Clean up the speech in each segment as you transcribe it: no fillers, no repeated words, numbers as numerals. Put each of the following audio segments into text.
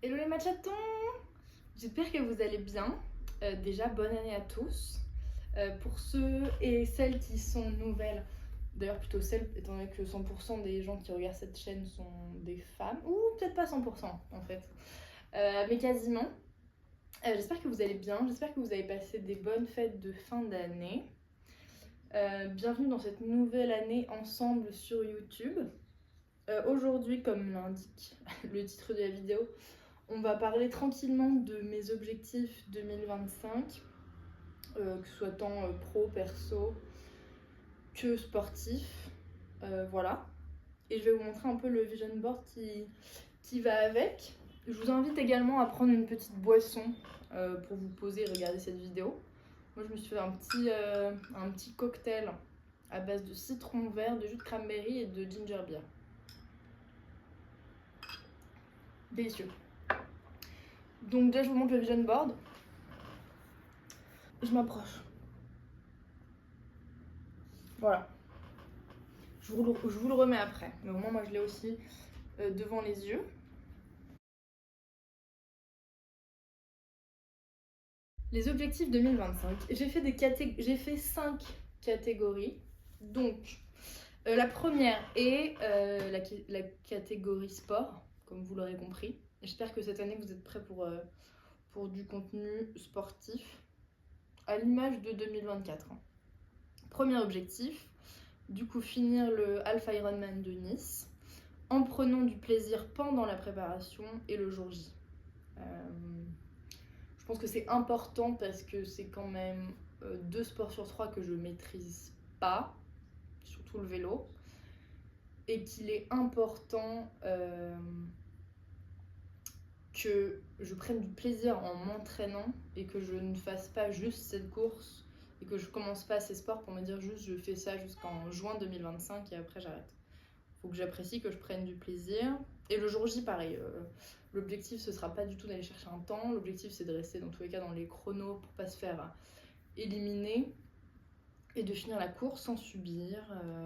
Hello les machatons! J'espère que vous allez bien. Déjà, bonne année à tous. Pour ceux et celles qui sont nouvelles, d'ailleurs plutôt celles, étant donné que 100% des gens qui regardent cette chaîne sont des femmes, ou peut-être pas 100% en fait, mais quasiment. J'espère que vous allez bien, j'espère que vous avez passé des bonnes fêtes de fin d'année. Bienvenue dans cette nouvelle année ensemble sur YouTube. Aujourd'hui, comme l'indique le titre de la vidéo, on va parler tranquillement de mes objectifs 2025, que ce soit tant pro, perso que sportif. Voilà. Et je vais vous montrer un peu le vision board qui va avec. Je vous invite également à prendre une petite boisson pour vous poser et regarder cette vidéo. Moi, je me suis fait un petit cocktail à base de citron vert, de jus de cranberry et de ginger beer. Délicieux. Donc déjà, je vous montre le vision board. Je m'approche. Voilà. Je vous le remets après. Mais au moins, moi, je l'ai aussi devant les yeux. Les objectifs 2025. J'ai fait 5 catégories. Donc, la première est la catégorie sport, comme vous l'aurez compris. J'espère que cette année, vous êtes prêts pour du contenu sportif, à l'image de 2024. Premier objectif, du coup, finir le Half Ironman de Nice, en prenant du plaisir pendant la préparation et le jour J. Je pense que c'est important parce que c'est quand même 2 sports sur 3 que je maîtrise pas, surtout le vélo, et qu'il est important que je prenne du plaisir en m'entraînant et que je ne fasse pas juste cette course et que je commence pas ces sports pour me dire juste je fais ça jusqu'en juin 2025 et après j'arrête. Faut que j'apprécie, que je prenne du plaisir. Et le jour J, pareil. L'objectif, ce sera pas du tout d'aller chercher un temps. L'objectif, c'est de rester dans tous les cas dans les chronos pour pas se faire éliminer et de finir la course sans subir.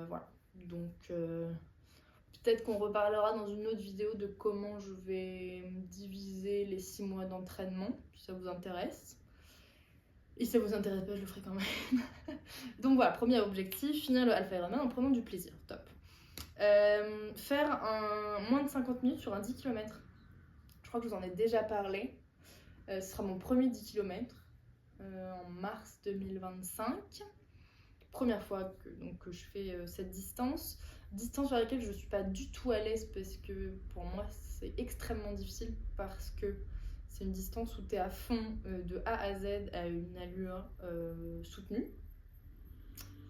Voilà. Donc, peut-être qu'on reparlera dans une autre vidéo de comment je vais diviser les 6 mois d'entraînement, si ça vous intéresse. Et si ça vous intéresse pas, je le ferai quand même. Donc voilà, premier objectif, finir le Half Ironman en prenant du plaisir. Top. Faire moins de 50 minutes sur un 10 km. Je crois que je vous en ai déjà parlé. Ce sera mon premier 10 km en mars 2025. Première fois que je fais cette distance. Distance sur laquelle je ne suis pas du tout à l'aise parce que pour moi c'est extrêmement difficile parce que c'est une distance où tu es à fond de A à Z à une allure soutenue.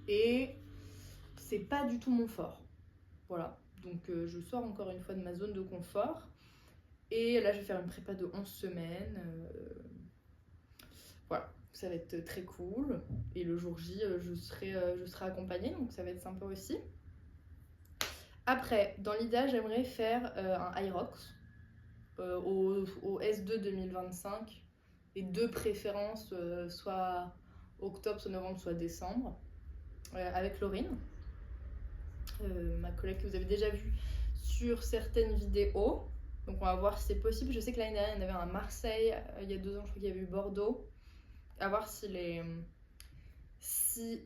Et c'est pas du tout mon fort. Voilà, donc je sors encore une fois de ma zone de confort. Et là, je vais faire une prépa de 11 semaines. Voilà, ça va être très cool. Et le jour J, je serai accompagnée, donc ça va être sympa aussi. Après, dans l'idéal, j'aimerais faire un Hyrox au S2 2025. Et de préférence, soit octobre, soit novembre, soit décembre, avec Laurine. Ma collègue que vous avez déjà vue sur certaines vidéos. Donc on va voir si c'est possible. Je sais que l'année dernière, il y en avait un à Marseille. Il y a 2 ans, je crois qu'il y avait eu Bordeaux. À voir si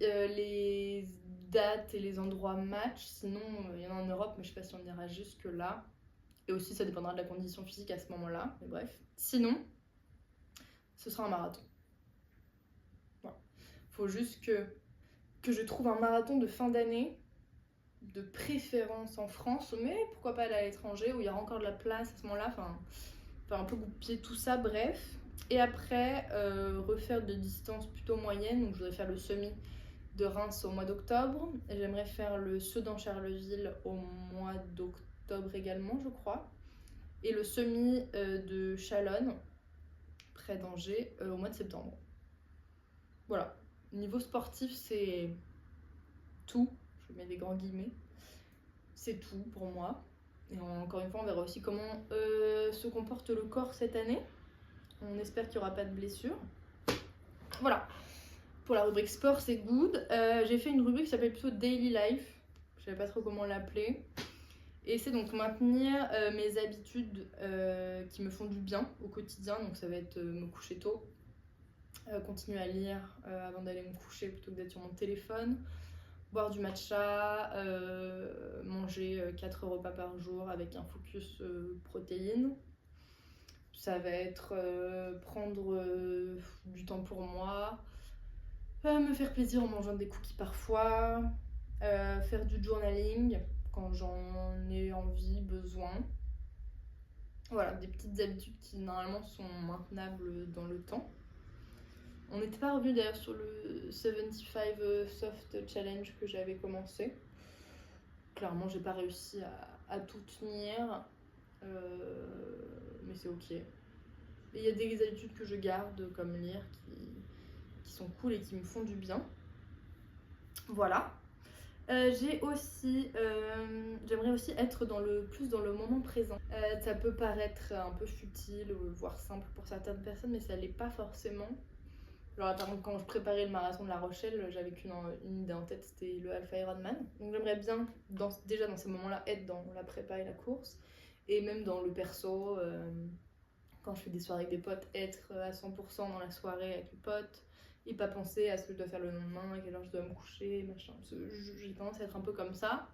les dates et les endroits matchent. Sinon, il y en a en Europe, mais je sais pas si on ira jusque là. Et aussi, ça dépendra de la condition physique à ce moment-là. Mais bref. Sinon, ce sera un marathon. Voilà. Faut juste que je trouve un marathon de fin d'année, de préférence en France, mais pourquoi pas aller à l'étranger où il y aura encore de la place à ce moment-là. Enfin, un peu goupiller tout ça, bref. Et après, refaire des distances plutôt moyennes. Donc, je voudrais faire le semi de Reims au mois d'octobre. Et j'aimerais faire le Sedan-Charleville au mois d'octobre également, je crois. Et le semi de Chalonne, près d'Angers, au mois de septembre. Voilà. Niveau sportif, c'est tout. Je mets des grands guillemets. C'est tout pour moi. Et encore une fois, on verra aussi comment se comporte le corps cette année. On espère qu'il n'y aura pas de blessures. Voilà. Pour la rubrique sport, c'est good. J'ai fait une rubrique qui s'appelle plutôt Daily Life. Je ne savais pas trop comment l'appeler. Et c'est donc maintenir mes habitudes qui me font du bien au quotidien. Donc ça va être me coucher tôt, continuer à lire avant d'aller me coucher plutôt que d'être sur mon téléphone, boire du matcha, manger 4 repas par jour avec un focus protéines. Ça va être prendre du temps pour moi, me faire plaisir en mangeant des cookies parfois, faire du journaling quand j'en ai envie, besoin. Voilà, des petites habitudes qui normalement sont maintenables dans le temps. On n'était pas revenu d'ailleurs sur le 75 Soft Challenge que j'avais commencé. Clairement, j'ai pas réussi à tout tenir, mais c'est ok. Et il y a des habitudes que je garde, comme lire, qui sont cool et qui me font du bien. Voilà. J'aimerais aussi être plus dans le moment présent. Ça peut paraître un peu futile, voire simple pour certaines personnes, mais ça l'est pas forcément. Genre, par exemple, quand je préparais le marathon de La Rochelle, j'avais une idée en tête, c'était le Alpha Ironman. Donc j'aimerais bien, déjà dans ces moments-là, être dans la prépa et la course, et même dans le perso, quand je fais des soirées avec des potes, être à 100% dans la soirée avec les potes, et pas penser à ce que je dois faire le lendemain, à quelle heure je dois me coucher, machin. J'ai tendance à être un peu comme ça.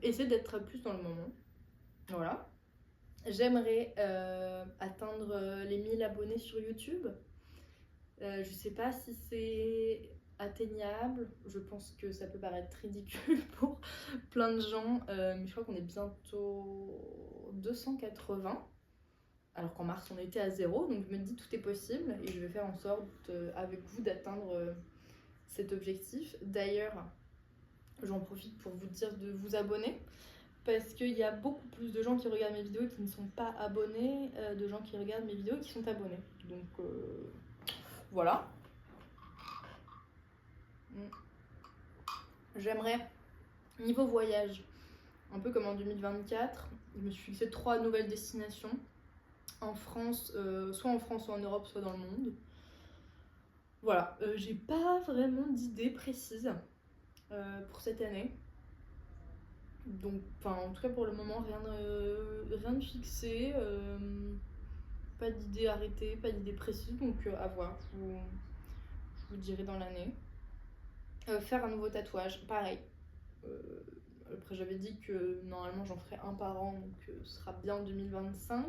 Essayer d'être plus dans le moment. Voilà. J'aimerais atteindre les 1000 abonnés sur YouTube. Je sais pas si c'est atteignable. Je pense que ça peut paraître ridicule pour plein de gens. Mais je crois qu'on est bientôt 280. Alors qu'en mars on était à 0, donc je me dis tout est possible et je vais faire en sorte avec vous d'atteindre cet objectif. D'ailleurs, j'en profite pour vous dire de vous abonner parce qu'il y a beaucoup plus de gens qui regardent mes vidéos et qui ne sont pas abonnés, de gens qui regardent mes vidéos et qui sont abonnés. Donc voilà. J'aimerais, niveau voyage, un peu comme en 2024, je me suis fixé 3 nouvelles destinations. En France, soit en France, soit en Europe, soit dans le monde. Voilà, j'ai pas vraiment d'idée précise pour cette année. Donc, en tout cas pour le moment, rien de fixé, pas d'idée arrêtée, pas d'idée précise, donc à voir, je vous dirai dans l'année. Faire un nouveau tatouage, pareil. Après j'avais dit que normalement j'en ferais un par an, donc ce sera bien en 2025.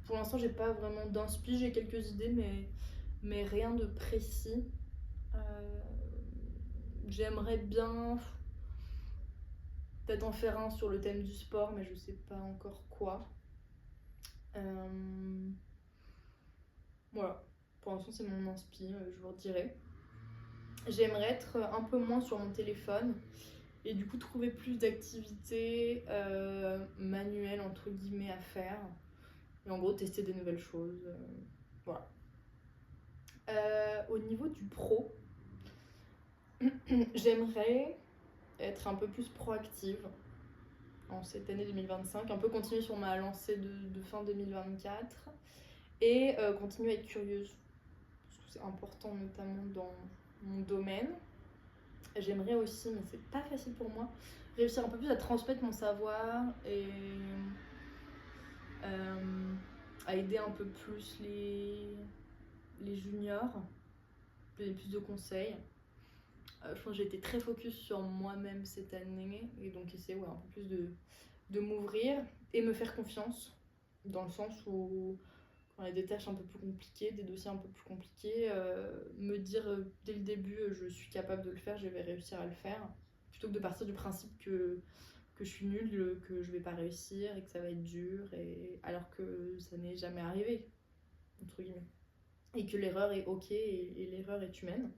Pour l'instant j'ai pas vraiment d'inspi, j'ai quelques idées mais rien de précis. J'aimerais bien peut-être en faire un sur le thème du sport, mais je sais pas encore quoi. Voilà, pour l'instant c'est mon inspi, je vous redirai. J'aimerais être un peu moins sur mon téléphone et du coup trouver plus d'activités manuelles entre guillemets à faire. Et en gros tester des nouvelles choses. Voilà. Au niveau du pro, j'aimerais être un peu plus proactive en cette année 2025, un peu continuer sur ma lancée de fin 2024 et continuer à être curieuse, parce que c'est important notamment dans mon domaine. J'aimerais aussi, mais c'est pas facile pour moi, réussir un peu plus à transmettre mon savoir et à aider un peu plus les juniors, donner plus de conseils. Je pense que j'ai été très focus sur moi-même cette année et donc essayer un peu plus de m'ouvrir et me faire confiance, dans le sens où quand il y a des tâches un peu plus compliquées, des dossiers un peu plus compliqués, me dire dès le début je suis capable de le faire, je vais réussir à le faire, plutôt que de partir du principe que je suis nulle, que je vais pas réussir et que ça va être dur, alors que ça n'est jamais arrivé, entre guillemets. Et que l'erreur est ok et l'erreur est humaine.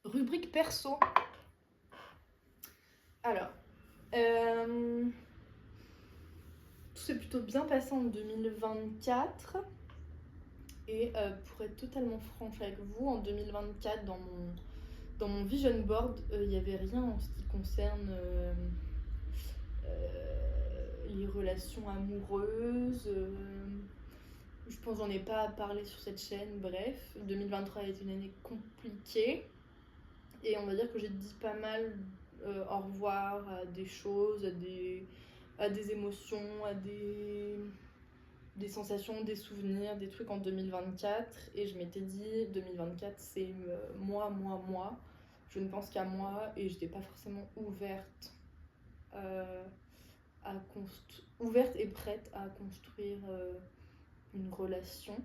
Rubrique perso. Alors, tout s'est plutôt bien passé en 2024. Et pour être totalement franche avec vous, en 2024, dans mon vision board, il n'y avait rien en ce qui concerne les relations amoureuses. Je pense que j'en ai pas parlé sur cette chaîne. Bref, 2023 a été une année compliquée. Et on va dire que j'ai dit pas mal au revoir à des choses, à des émotions, à des sensations, des souvenirs, des trucs en 2024. Et je m'étais dit, 2024, c'est moi. Je ne pense qu'à moi et j'étais pas forcément euh, ouverte et prête à construire une relation.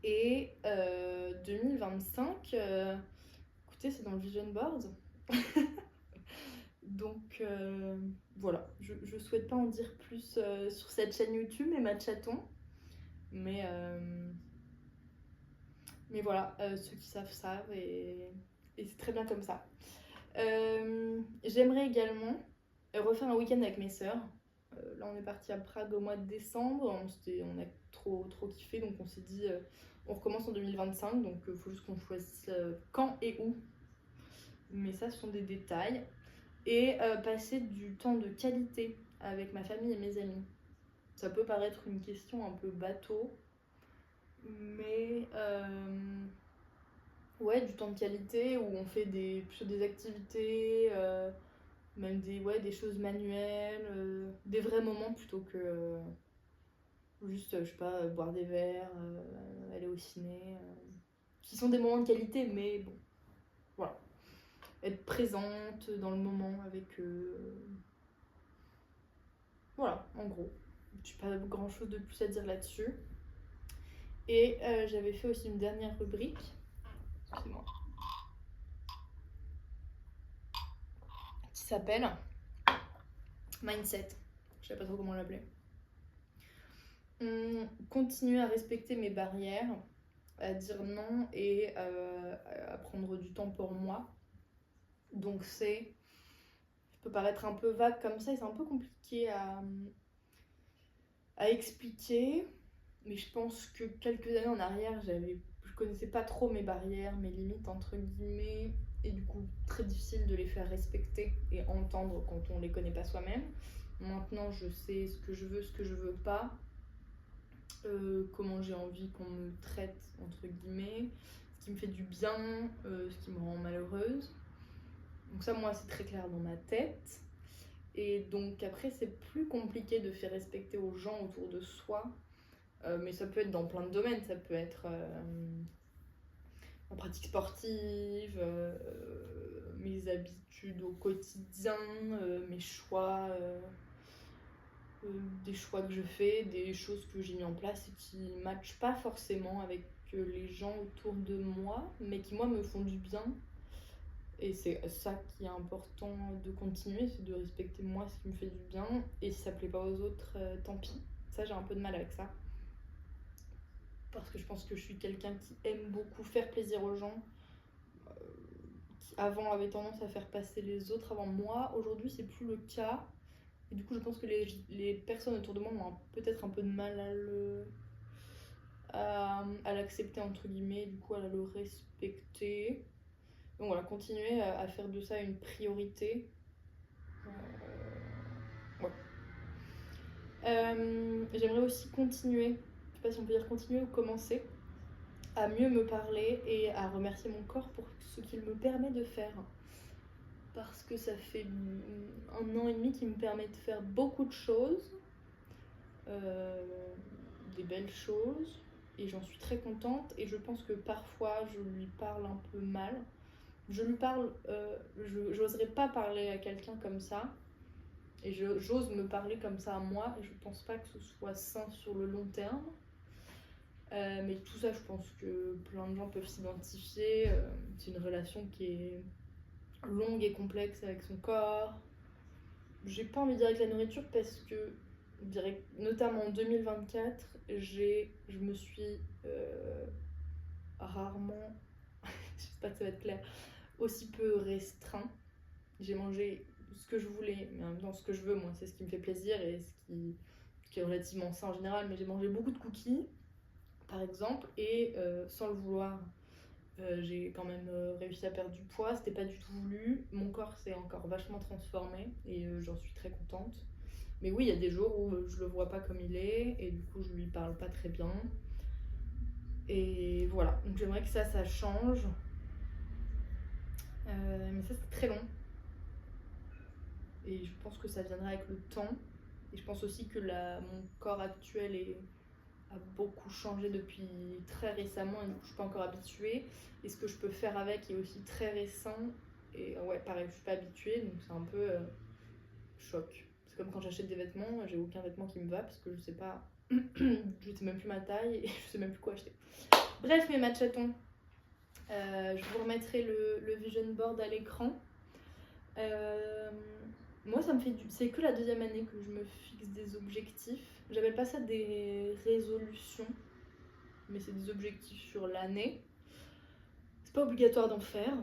Et 2025, écoutez, c'est dans le vision board. Donc voilà, je souhaite pas en dire plus sur cette chaîne YouTube et ma chaton. Mais voilà, ceux qui savent et c'est très bien comme ça. J'aimerais également refaire un week-end avec mes sœurs. Là, on est parti à Prague au mois de décembre. On a trop kiffé, donc on s'est dit on recommence en 2025. Donc il faut juste qu'on choisisse quand et où. Mais ça, ce sont des détails. Et passer du temps de qualité avec ma famille et mes amis. Ça peut paraître une question un peu bateau, mais ouais, du temps de qualité où on fait plutôt des activités, même des choses manuelles, des vrais moments plutôt que juste, je sais pas, boire des verres, aller au ciné, qui sont des moments de qualité, mais bon, voilà. Être présente dans le moment avec eux. Voilà, en gros. J'ai pas grand chose de plus à dire là-dessus. Et j'avais fait aussi une dernière rubrique. Excusez-moi. Qui s'appelle Mindset. Je sais pas trop comment l'appeler. Continuer à respecter mes barrières, à dire non et à prendre du temps pour moi. Donc ça peut paraître un peu vague comme ça et c'est un peu compliqué à expliquer. Mais je pense que quelques années en arrière, je connaissais pas trop mes barrières, mes limites entre guillemets, et du coup très difficile de les faire respecter et entendre quand on les connaît pas soi-même. Maintenant, je sais ce que je veux pas, comment j'ai envie qu'on me traite entre guillemets, ce qui me fait du bien, ce qui me rend malheureuse. Donc ça, moi, c'est très clair dans ma tête. Et donc après, c'est plus compliqué de faire respecter aux gens autour de soi. Mais ça peut être dans plein de domaines, ça peut être en pratique sportive, mes habitudes au quotidien, mes choix, des choix que je fais, des choses que j'ai mis en place et qui ne matchent pas forcément avec les gens autour de moi, mais qui moi me font du bien. Et c'est ça qui est important de continuer, c'est de respecter moi ce qui me fait du bien. Et si ça plaît pas aux autres, tant pis. Ça, j'ai un peu de mal avec ça. Parce que je pense que je suis quelqu'un qui aime beaucoup faire plaisir aux gens, qui avant avait tendance à faire passer les autres avant moi. Aujourd'hui, c'est plus le cas. Et du coup, je pense que les personnes autour de moi ont peut-être un peu de mal à l'accepter, entre guillemets, du coup, à le respecter. Donc voilà, continuer à faire de ça une priorité. Ouais. J'aimerais aussi continuer, je sais pas si on peut dire continuer ou commencer, à mieux me parler et à remercier mon corps pour ce qu'il me permet de faire. Parce que ça fait 1 an et demi qu'il me permet de faire beaucoup de choses, des belles choses, et j'en suis très contente. Et je pense que parfois je lui parle un peu mal. J'oserais pas parler à quelqu'un comme ça, et j'ose me parler comme ça à moi, et je pense pas que ce soit sain sur le long terme. Mais tout ça, je pense que plein de gens peuvent s'identifier. C'est une relation qui est longue et complexe avec son corps. J'ai pas envie de dire avec la nourriture parce que, je dirais, notamment en 2024, je me suis rarement, je sais pas si ça va être clair, aussi peu restreint. J'ai mangé ce que je voulais, mais en même temps ce que je veux, moi, c'est ce qui me fait plaisir et ce qui est relativement sain en général. Mais j'ai mangé beaucoup de cookies, par exemple, et sans le vouloir, j'ai quand même réussi à perdre du poids. C'était pas du tout voulu. Mon corps s'est encore vachement transformé et j'en suis très contente. Mais oui, il y a des jours où je le vois pas comme il est et du coup je lui parle pas très bien. Et voilà, donc j'aimerais que ça change. Mais ça c'est très long. Et je pense que ça viendra avec le temps. Et je pense aussi que mon corps actuel a beaucoup changé depuis très récemment et du coup je suis pas encore habituée. Et ce que je peux faire avec est aussi très récent. Et ouais, pareil, je suis pas habituée, donc c'est un peu choc. C'est comme quand j'achète des vêtements, j'ai aucun vêtement qui me va parce que je sais pas, je sais même plus ma taille et je sais même plus quoi acheter. Bref, mes matchatons, je vous remettrai le vision board à l'écran. Moi, c'est que la deuxième année que je me fixe des objectifs. J'appelle pas ça des résolutions, mais c'est des objectifs sur l'année. C'est pas obligatoire d'en faire.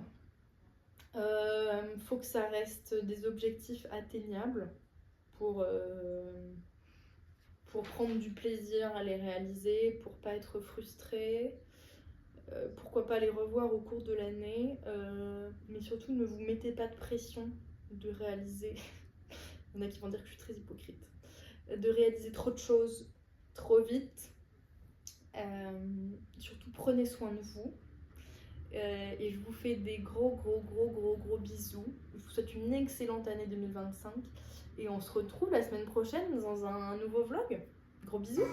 Faut que ça reste des objectifs atteignables pour prendre du plaisir à les réaliser, pour pas être frustré. Pourquoi pas les revoir au cours de l'année, mais surtout ne vous mettez pas de pression de réaliser. Il y en a qui vont dire que je suis très hypocrite. De réaliser trop de choses trop vite. Surtout prenez soin de vous. Et je vous fais des gros bisous. Je vous souhaite une excellente année 2025. Et on se retrouve la semaine prochaine dans un nouveau vlog. Gros bisous.